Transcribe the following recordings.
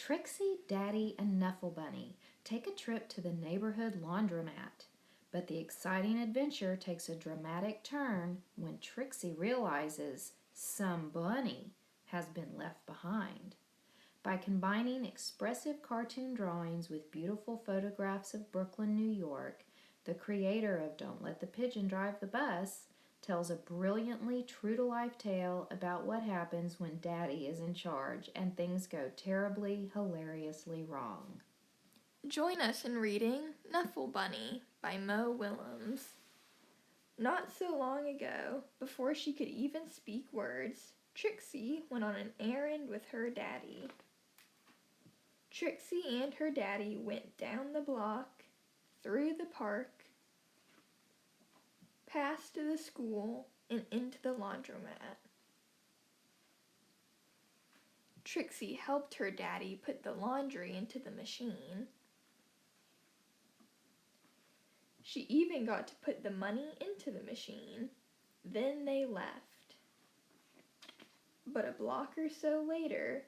Trixie, Daddy, and Knuffle Bunny take a trip to the neighborhood laundromat. But the exciting adventure takes a dramatic turn when Trixie realizes some bunny has been left behind. By combining expressive cartoon drawings with beautiful photographs of Brooklyn, New York, the creator of Don't Let the Pigeon Drive the Bus tells a brilliantly true-to-life tale about what happens when Daddy is in charge and things go terribly, hilariously wrong. Join us in reading Knuffle Bunny by Mo Willems. Not so long ago, before she could even speak words, Trixie went on an errand with her daddy. Trixie and her daddy went down the block, through the park, past the school, and into the laundromat. Trixie helped her daddy put the laundry into the machine. She even got to put the money into the machine. Then they left. But a block or so later,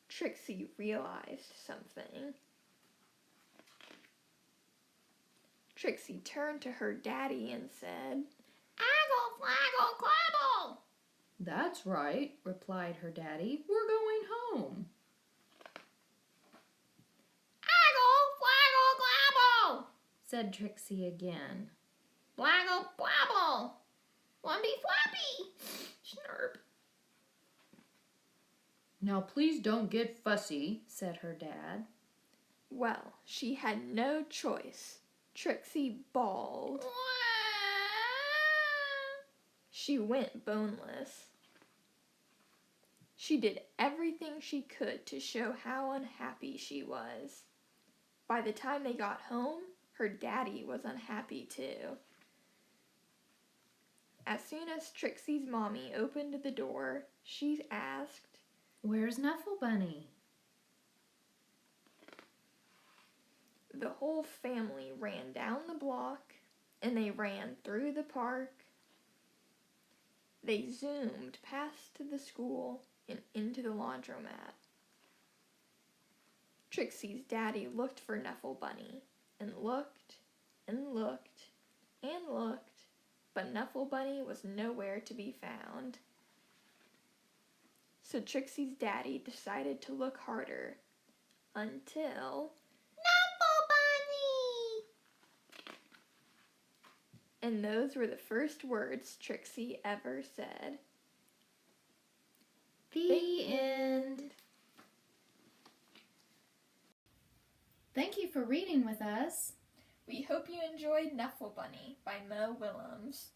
Trixie realized something. Trixie turned to her daddy and said, "Aggle, flaggle, clabble!" "That's right," replied her daddy. "We're going home." "Aggle, flaggle, clabble!" said Trixie again. "Blaggle, blabble! Lumpy flappy! Snurp!" "Now please don't get fussy," said her dad. Well, she had no choice. Trixie bawled. She went boneless. She did everything she could to show how unhappy she was. By the time they got home, her daddy was unhappy too. As soon as Trixie's mommy opened the door, she asked, "Where's Knuffle Bunny?" The whole family ran down the block, and they ran through the park. They zoomed past the school and into the laundromat. Trixie's daddy looked for Knuffle Bunny, and looked, and looked, and looked, but Knuffle Bunny was nowhere to be found. So Trixie's daddy decided to look harder, until... Knuffle Bunny! And those were the first words Trixie ever said. The end. Thank you for reading with us. We hope you enjoyed Knuffle Bunny by Mo Willems.